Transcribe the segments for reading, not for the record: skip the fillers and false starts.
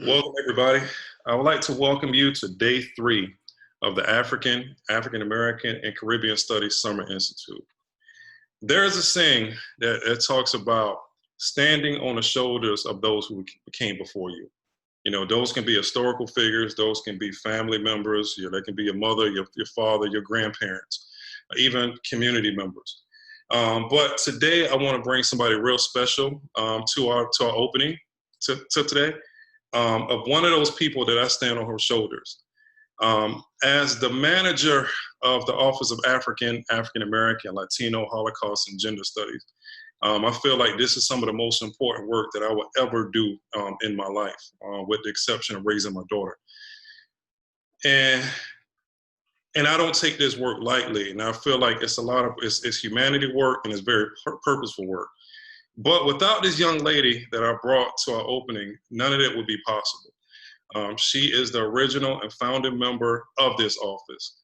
Welcome, everybody. I would like to welcome you to day 3 of the African American, and Caribbean Studies Summer Institute. There is a saying that talks about standing on the shoulders of those who came before you. You know, those can be historical figures, those can be family members, they can be your mother, your father, your grandparents, even community members. But today I want to bring somebody real special to our opening to today. Of one of those people that I stand on her shoulders. As the manager of the Office of African American, Latino, Holocaust, and Gender Studies, I feel like this is some of the most important work that I will ever do in my life, with the exception of raising my daughter. And I don't take this work lightly, and I feel like it's humanity work, and it's very purposeful work. But without this young lady that I brought to our opening, none of it would be possible. She is the original and founding member of this office,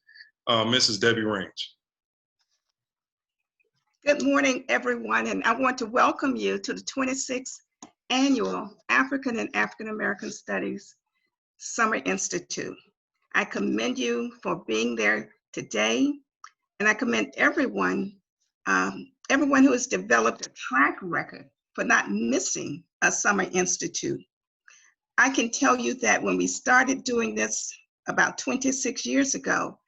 Mrs. Debye Raing. Good morning, everyone, and I want to welcome you to the 26th Annual African and African American Studies Summer Institute. I commend you for being there today, and I commend everyone who has developed a track record for not missing a Summer Institute. I can tell you that when we started doing this about 26 years ago,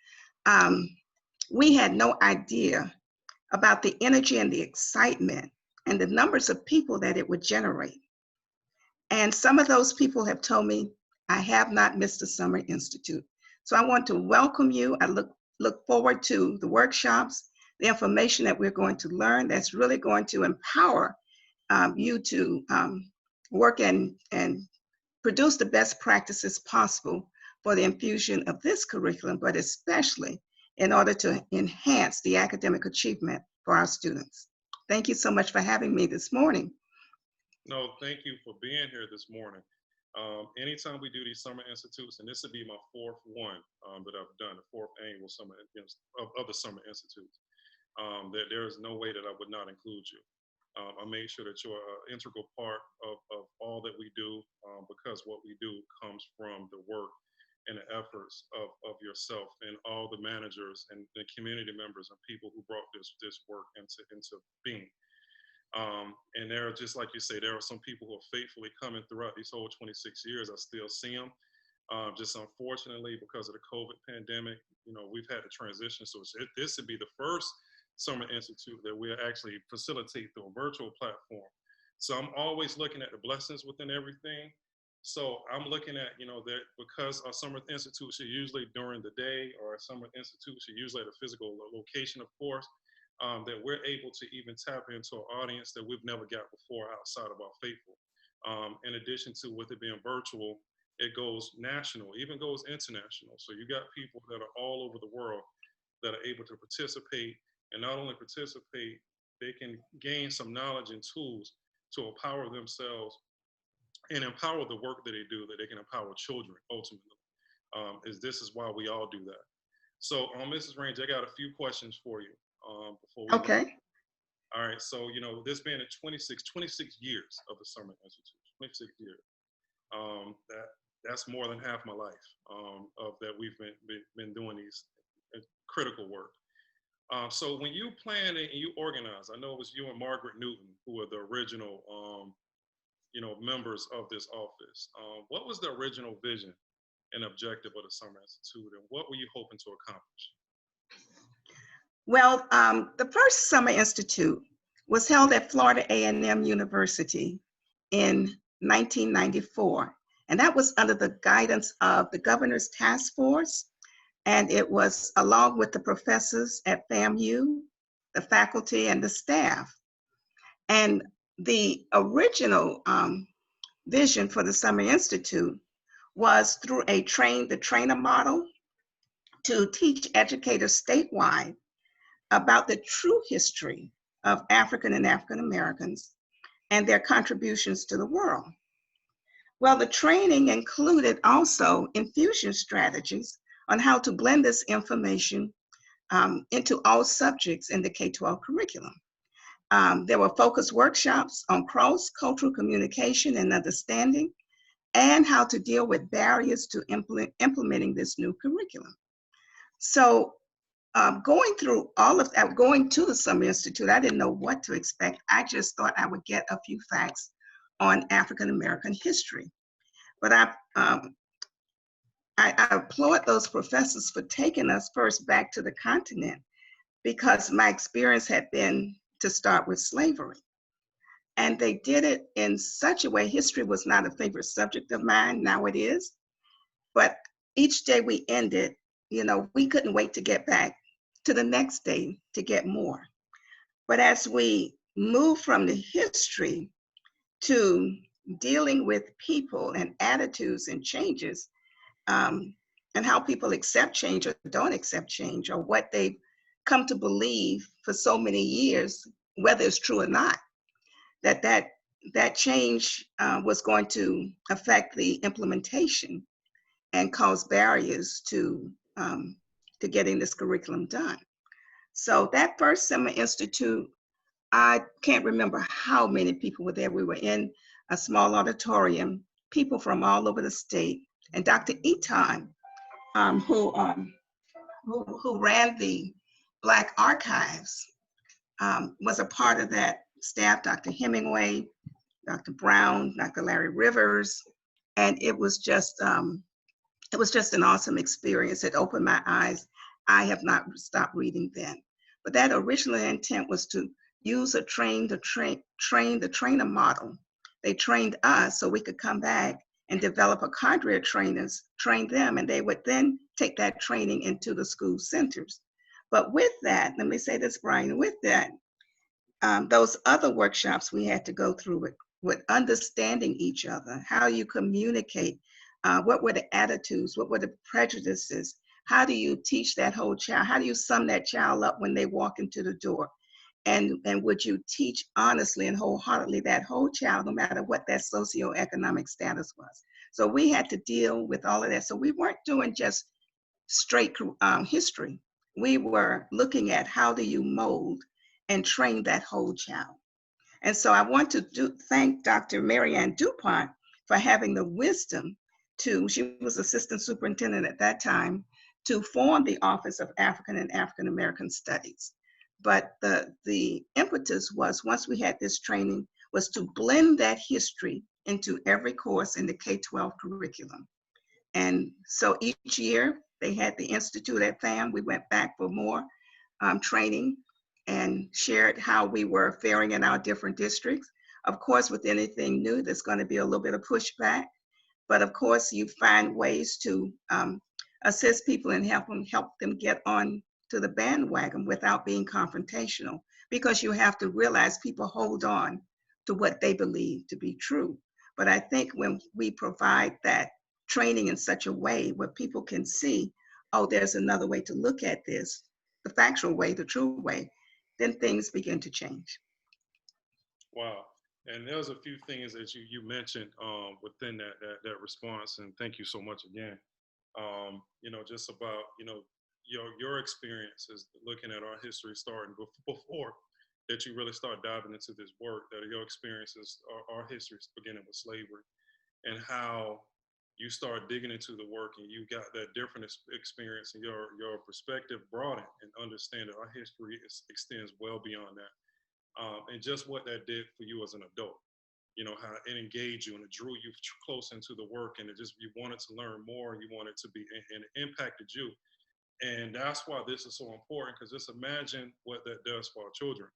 we had no idea about the energy and the excitement and the numbers of people that it would generate. And some of those people have told me, I have not missed a Summer Institute. So I want to welcome you. I look forward to the workshops, the information that we're going to learn that's really going to empower you to work and produce the best practices possible for the infusion of this curriculum, but especially in order to enhance the academic achievement for our students. Thank you so much for having me this morning. No, thank you for being here this morning. Anytime we do these Summer Institutes, and this would be my 4th one that I've done, the 4th annual Summer of the Summer Institutes. That there is no way that I would not include you. I made sure that you're an integral part of all that we do, because what we do comes from the work and the efforts of yourself and all the managers and the community members and people who brought this work into being. And there are, just like you say, there are some people who are faithfully coming throughout these whole 26 years. I still see them. Just unfortunately, because of the COVID pandemic, we've had to transition. So this would be the first Summer Institute that we actually facilitate through a virtual platform. So I'm always looking at the blessings within everything. So I'm looking at, that because our Summer Institutes are usually during the day, or our Summer Institutes are usually at a physical location, of course, that we're able to even tap into an audience that we've never got before outside of our faithful. In addition to with it being virtual, it goes national, even goes international. So you got people that are all over the world that are able to participate, and not only participate, they can gain some knowledge and tools to empower themselves and empower the work that they do, that they can empower children ultimately. This is why we all do that. So Mrs. Raing, I got a few questions for you before we Okay. All right, so this being 26 years of the Summer Institute, 26 years. That's more than half my life of that we've been doing these critical work. So when you planned and you organized, I know it was you and Margaret Newton who were the original, members of this office. What was the original vision and objective of the Summer Institute, and what were you hoping to accomplish? Well, the first Summer Institute was held at Florida A&M University in 1994, and that was under the guidance of the Governor's Task Force. And it was along with the professors at FAMU, the faculty, and the staff. And the original vision for the Summer Institute was through a train-the-trainer model to teach educators statewide about the true history of African and African Americans and their contributions to the world. Well, the training included also infusion strategies on how to blend this information into all subjects in the K-12 curriculum. There were focused workshops on cross-cultural communication and understanding, and how to deal with barriers to implementing this new curriculum. So going through all of that, going to the Summer Institute, I didn't know what to expect. I just thought I would get a few facts on African American history. But I applaud those professors for taking us first back to the continent, because my experience had been to start with slavery. And they did it in such a way. History was not a favorite subject of mine, now it is. But each day we ended, we couldn't wait to get back to the next day to get more. But as we move from the history to dealing with people and attitudes and changes, and how people accept change or don't accept change, or what they've come to believe for so many years, whether it's true or not, that change was going to affect the implementation and cause barriers to getting this curriculum done. So that first Summer Institute, I can't remember how many people were there. We were in a small auditorium, people from all over the state, and Dr. Eton, who ran the Black Archives, was a part of that staff. Dr. Hemingway, Dr. Brown, Dr. Larry Rivers, and it was just an awesome experience. It opened my eyes. I have not stopped reading then. But that original intent was to use a train the trainer model. They trained us so we could come back and develop a cadre of trainers, train them, and they would then take that training into the school centers. But with that, let me say this, Brian, with that, those other workshops we had to go through with understanding each other, how you communicate, what were the attitudes, what were the prejudices, how do you teach that whole child, how do you sum that child up when they walk into the door? And would you teach honestly and wholeheartedly that whole child, no matter what that socioeconomic status was? So we had to deal with all of that. So we weren't doing just straight history. We were looking at how do you mold and train that whole child. And so I want to thank Dr. Marianne DuPont for having the wisdom she was assistant superintendent at that time, to form the Office of African and African American Studies. But the impetus was, once we had this training, was to blend that history into every course in the K-12 curriculum. And so each year they had the Institute at FAM. We went back for more training and shared how we were faring in our different districts. Of course, with anything new, there's going to be a little bit of pushback. But of course, you find ways to assist people and help them get on to the bandwagon without being confrontational, because you have to realize people hold on to what they believe to be true. But I think when we provide that training in such a way where people can see, oh, there's another way to look at this, the factual way, the true way, then things begin to change. Wow. And there's a few things that you mentioned within that response, and thank you so much again. Just about your experiences looking at our history starting before that you really start diving into this work. That your experiences, our history beginning with slavery, and how you start digging into the work, and you got that different experience, and your perspective broadened and understand that our history extends well beyond that. And just what that did for you as an adult, how it engaged you and it drew you close into the work, and you wanted to learn more, you wanted to be, and it impacted you. And that's why this is so important, because just imagine what that does for our children.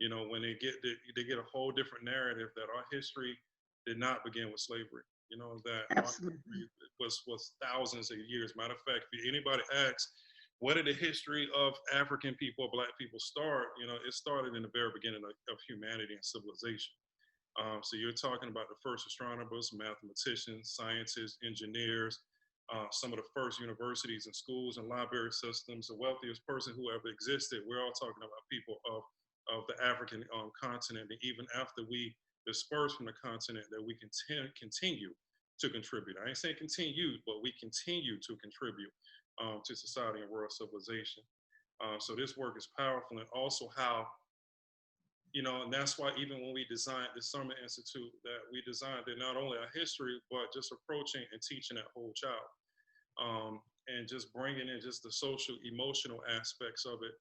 When they get a whole different narrative that our history did not begin with slavery. That Absolutely. our history was thousands of years. Matter of fact, if anybody asks, where did the history of African people, Black people start? It started in the very beginning of humanity and civilization. So you're talking about the first astronomers, mathematicians, scientists, engineers, some of the first universities and schools and library systems, the wealthiest person who ever existed. We're all talking about people of the African continent. And even after we disperse from the continent, that we continue to contribute. I ain't saying continue, but we continue to contribute to society and world civilization. So this work is powerful, and also how and that's why even when we designed the Summer Institute, that we designed it not only our history, but just approaching and teaching that whole child, and just bringing in just the social, emotional aspects of it,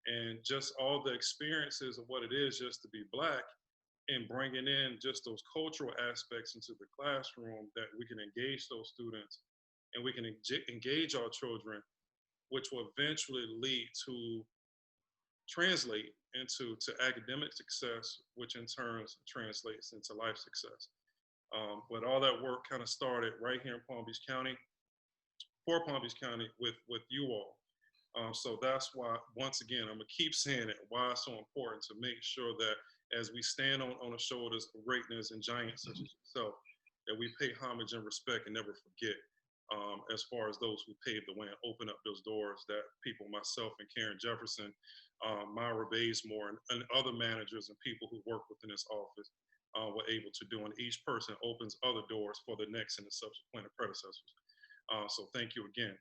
and just all the experiences of what it is just to be Black, and bringing in just those cultural aspects into the classroom that we can engage those students and we can engage our children, which will eventually lead to translate into academic success, which in turn translates into life success. But all that work kind of started right here in Palm Beach County, for Palm Beach County, with you all. So that's why, once again, I'm gonna keep saying it, why it's so important to make sure that as we stand on the shoulders of greatness and giants such as yourself, that we pay homage and respect and never forget, as far as those who paved the way and open up those doors that people, myself and Karen Jefferson, Myra Bazemore, and other managers and people who work within this office were able to do. And each person opens other doors for the next and the subsequent predecessors. So thank you again.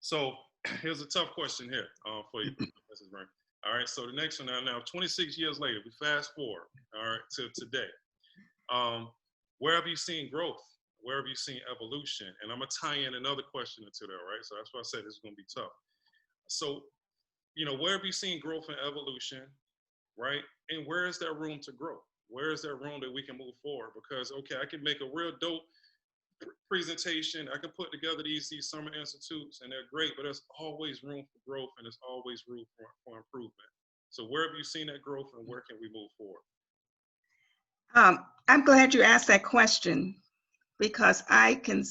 So here's a tough question here for you, Mrs. Raing. All right, so the next one now 26 years later, we fast forward, all right, to today. Where have you seen growth? Where have you seen evolution? And I'm gonna tie in another question into that, right? So that's why I said this is gonna be tough. So, where have you seen growth and evolution, right? And where is there room to grow? Where is there room that we can move forward? Because, okay, I can make a real dope presentation. I can put together these summer institutes, and they're great, but there's always room for growth, and there's always room for improvement. So where have you seen that growth, and where can we move forward? I'm glad you asked that question, because I can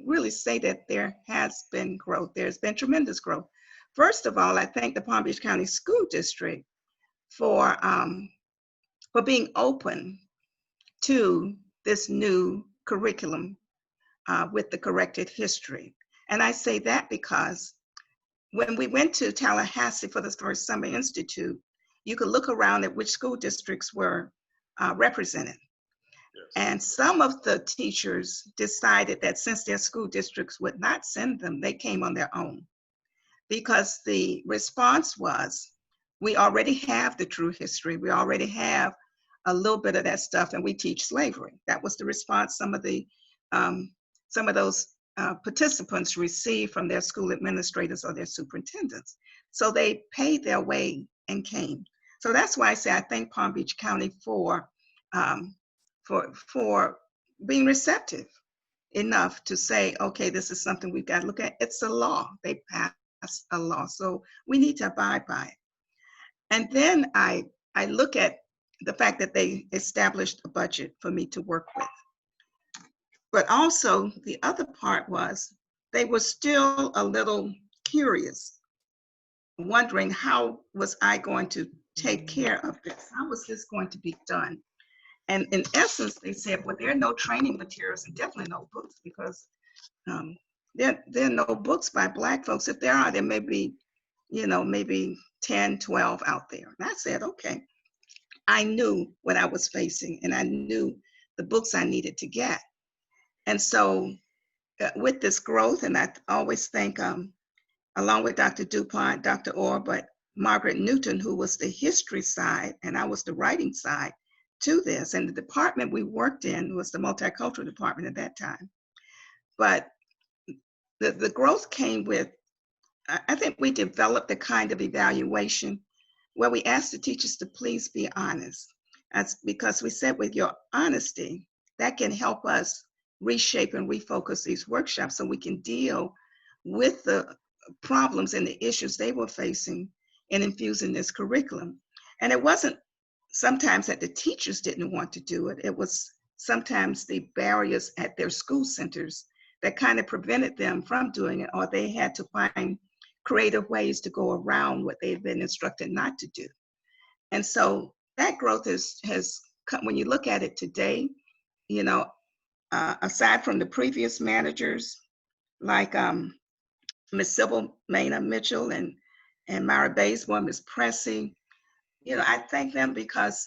really say that there has been growth. There's been tremendous growth. First of all, I thank the Palm Beach County School District for being open to this new curriculum with the corrected history. And I say that because when we went to Tallahassee for the first Summer Institute, you could look around at which school districts were represented. Yes. And some of the teachers decided that since their school districts would not send them, they came on their own. Because the response was, we already have the true history. We already have a little bit of that stuff, and we teach slavery. That was the response some of those participants received from their school administrators or their superintendents. So they paid their way and came. So that's why I say I thank Palm Beach County for being receptive enough to say, okay, this is something we've got to look at. It's a law. They passed a law, so we need to abide by it. And then I look at the fact that they established a budget for me to work with. But also the other part was they were still a little curious, wondering how was I going to take care of this? How was this going to be done? And in essence, they said, well, there are no training materials and definitely no books, because there are no books by Black folks. If there are, there may be, maybe 10, 12 out there. And I said, okay. I knew what I was facing, and I knew the books I needed to get. And so with this growth, and I always think, along with Dr. DuPont, Dr. Orr, but Margaret Newton, who was the history side, and I was the writing side to this. And the department we worked in was the multicultural department at that time. But the growth came with, I think we developed a kind of evaluation where we asked the teachers to please be honest. That's because we said with your honesty, that can help us reshape and refocus these workshops so we can deal with the problems and the issues they were facing in infusing this curriculum. And it wasn't sometimes that the teachers didn't want to do it. It was sometimes the barriers at their school centers that kind of prevented them from doing it, or they had to find creative ways to go around what they've been instructed not to do. And so that growth has come, when you look at it today, aside from the previous managers, like Ms. Sybil Maina Mitchell and Myra Bazemore, Ms. Pressey, I thank them because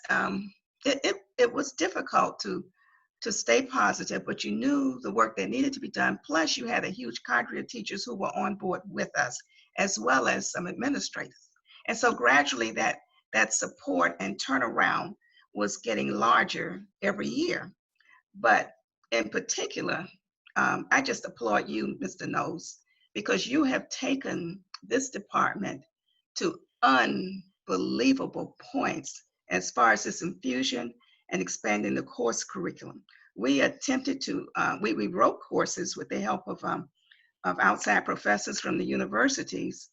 it was difficult to stay positive, but you knew the work that needed to be done. Plus you had a huge cadre of teachers who were on board with us, as well as some administrators. And so gradually that that support and turnaround was getting larger every year. But in particular, I just applaud you, Mr. Knowles, because you have taken this department to unbelievable points as far as its infusion and expanding the course curriculum. We attempted to, we wrote courses with the help of outside professors from the universities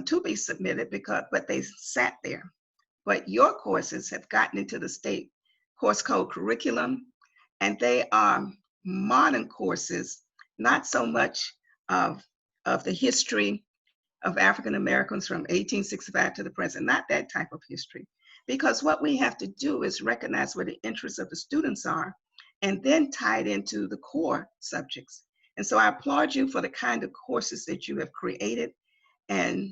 to be submitted but they sat there. But your courses have gotten into the state course code curriculum, and they are modern courses, not so much of the history of African Americans from 1865 to the present, not that type of history. Because what we have to do is recognize where the interests of the students are and then tie it into the core subjects. And so I applaud you for the kind of courses that you have created and,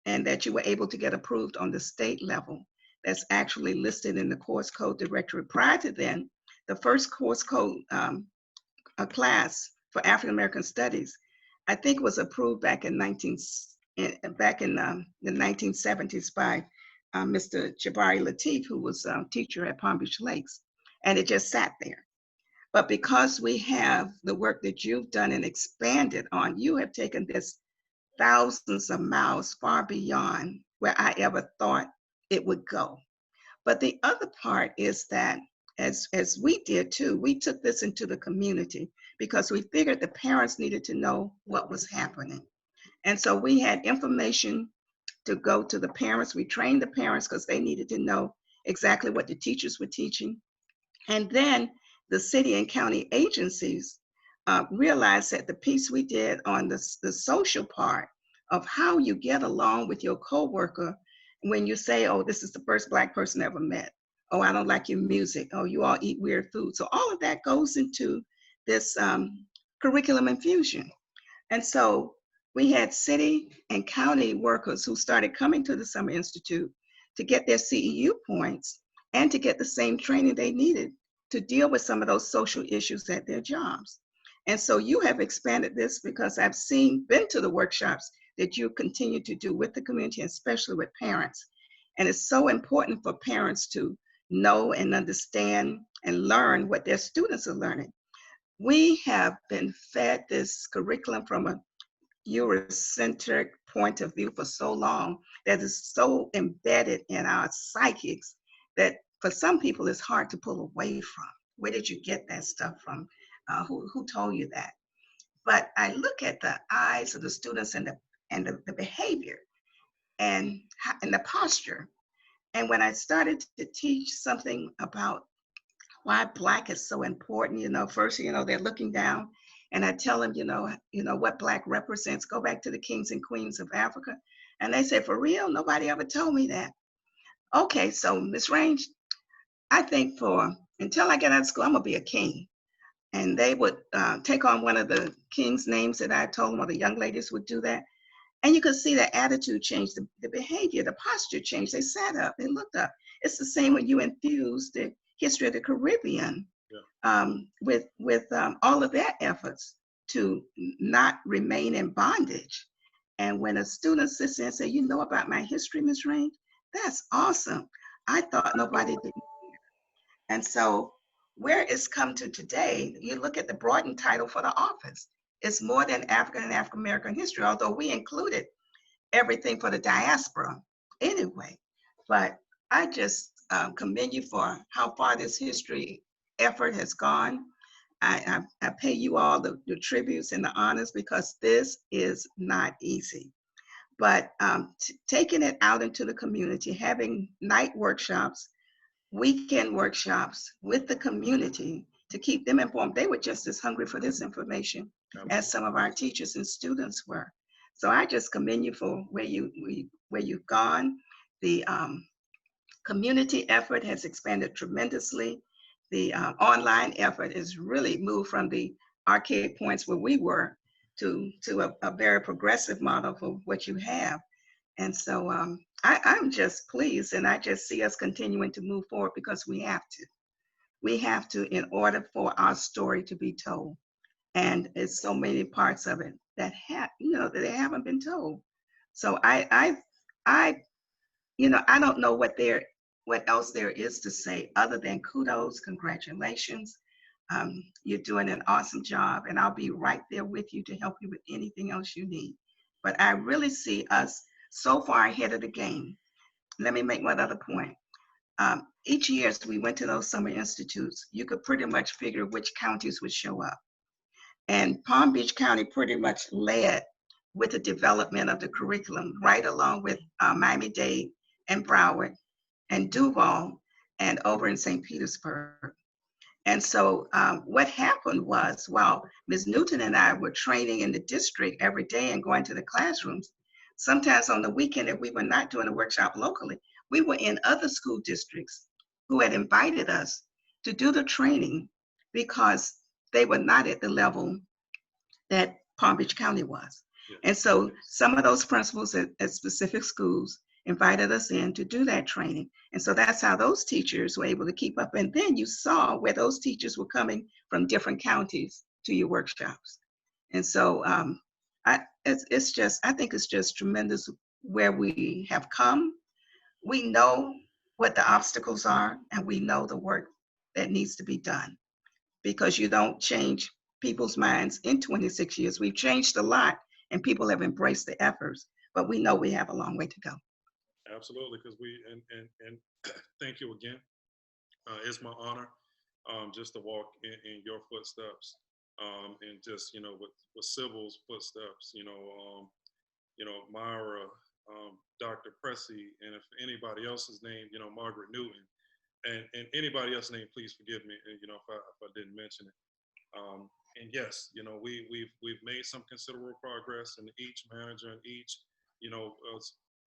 and that you were able to get approved on the state level. That's actually listed in the course code directory. Prior to then, the first course code a class for African American Studies, I think was approved back in the 1970s by Mr. Jabari Latif, who was a teacher at Palm Beach Lakes, and it just sat there. But because we have the work that you've done and expanded on, you have taken this thousands of miles far beyond where I ever thought it would go. But the other part is that, as we did too, we took this into the community because we figured the parents needed to know what was happening. And so we had information to go to the parents. We trained the parents because they needed to know exactly what the teachers were teaching. And then the city and county agencies realized that the piece we did on the social part of how you get along with your coworker when you say, oh, this is the first Black person I ever met. Oh, I don't like your music. Oh, you all eat weird food. So all of that goes into this curriculum infusion. And so we had city and county workers who started coming to the Summer Institute to get their CEU points and to get the same training they needed to deal with some of those social issues at their jobs. And so you have expanded this because I've been to the workshops that you continue to do with the community, especially with parents. And it's so important for parents to know and understand and learn what their students are learning. We have been fed this curriculum from a Eurocentric point of view for so long that is so embedded in our psychics that for some people it's hard to pull away from. Where did you get that stuff from? Who told you that? But I look at the eyes of the students and the behavior and the posture. And when I started to teach something about why Black is so important, first, they're looking down and I tell them, what Black represents. Go back to the kings and queens of Africa. And they say, for real? Nobody ever told me that. Okay, so Miss Range, I think until I get out of school, I'm gonna be a king. And they would take on one of the king's names that I told them, or the young ladies would do that. And you could see the attitude change, the behavior, the posture change. They sat up, they looked up. It's the same when you infuse the history of the Caribbean with all of their efforts to not remain in bondage. And when a student sits there and say, you know about my history, Ms. Rain, that's awesome. I thought nobody did. And so where it's come to today, you look at the broadened title for the office. It's more than African and African American history, although we included everything for the diaspora anyway. But I just commend you for how far this history effort has gone. I pay you all the tributes and the honors because this is not easy. But taking it out into the community, having night workshops, weekend workshops with the community to keep them informed. They were just as hungry for this information as some of our teachers and students were. So I just commend you for where you've gone. The community effort has expanded tremendously. The online effort has really moved from the archaic points where we were to a very progressive model for what you have. And so I'm just pleased, and I just see us continuing to move forward because we have to. We have to in order for our story to be told. And it's so many parts of it that that they haven't been told. So I I don't know what else there is to say other than kudos, congratulations. You're doing an awesome job, and I'll be right there with you to help you with anything else you need. But I really see us so far ahead of the game. Let me make one other point. Each year, as we went to those summer institutes, you could pretty much figure which counties would show up. And Palm Beach County pretty much led with the development of the curriculum, right along with Miami-Dade and Broward and Duval and over in St. Petersburg. And so what happened was, while Ms. Newton and I were training in the district every day and going to the classrooms, sometimes on the weekend, if we were not doing a workshop locally, we were in other school districts who had invited us to do the training because they were not at the level that Palm Beach County was. Yeah. And so some of those principals at specific schools invited us in to do that training. And so that's how those teachers were able to keep up. And then you saw where those teachers were coming from different counties to your workshops. And so I think it's just tremendous where we have come. We know what the obstacles are, and we know the work that needs to be done, because you don't change people's minds in 26 years. We've changed a lot, and people have embraced the efforts, but we know we have a long way to go. Absolutely, because and thank you again. It's my honor just to walk in your footsteps, and just with Sybil's footsteps. Myra, Dr. Pressey, and if anybody else's name, Margaret Newton, and anybody else's name, please forgive me, if I didn't mention it. And yes, we've made some considerable progress, and each manager and each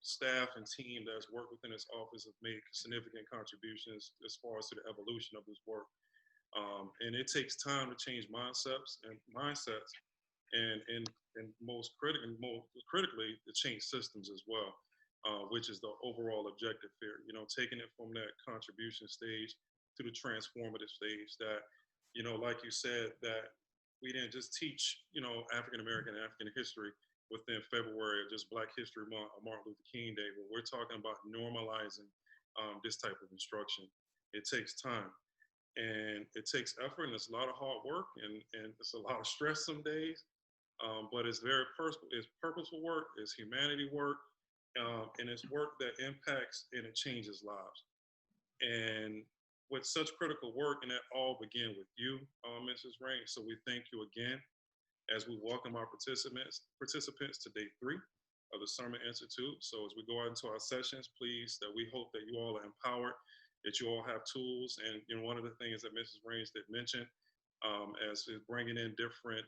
staff and team that's worked within this office have made significant contributions as far as to the evolution of this work. And it takes time to change mindsets, and most critically, to change systems as well, which is the overall objective here. Taking it from that contribution stage to the transformative stage. That, like you said, that we didn't just teach, African American and African history within February of just Black History Month or Martin Luther King Day, but we're talking about normalizing this type of instruction. It takes time, and it takes effort, and it's a lot of hard work, and it's a lot of stress some days, but it's it's purposeful work, it's humanity work, and it's work that impacts and it changes lives. And with such critical work, and that all began with you, Mrs. Raing. So we thank you again as we welcome our participants to day 3 of the Summer Institute. So as we go out into our sessions, please, that we hope that you all are empowered, that you all have tools. And one of the things that Mrs. Raines did mention, as is bringing in different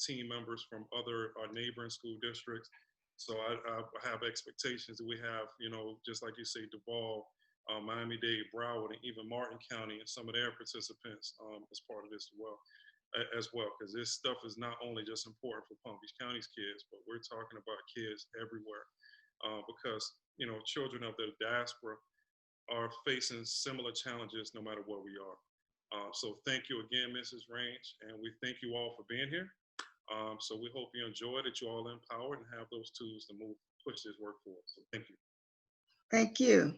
team members from other neighboring school districts. So I have expectations that we have, just like you say, Duval, Miami-Dade, Broward, and even Martin County, and some of their participants as part of this as well, because this stuff is not only just important for Palm Beach County's kids, but we're talking about kids everywhere, because children of the diaspora are facing similar challenges no matter where we are. So thank you again, Mrs. Range, and we thank you all for being here. So we hope you enjoy, that you all are empowered and have those tools to push this work forward. So thank you. Thank you.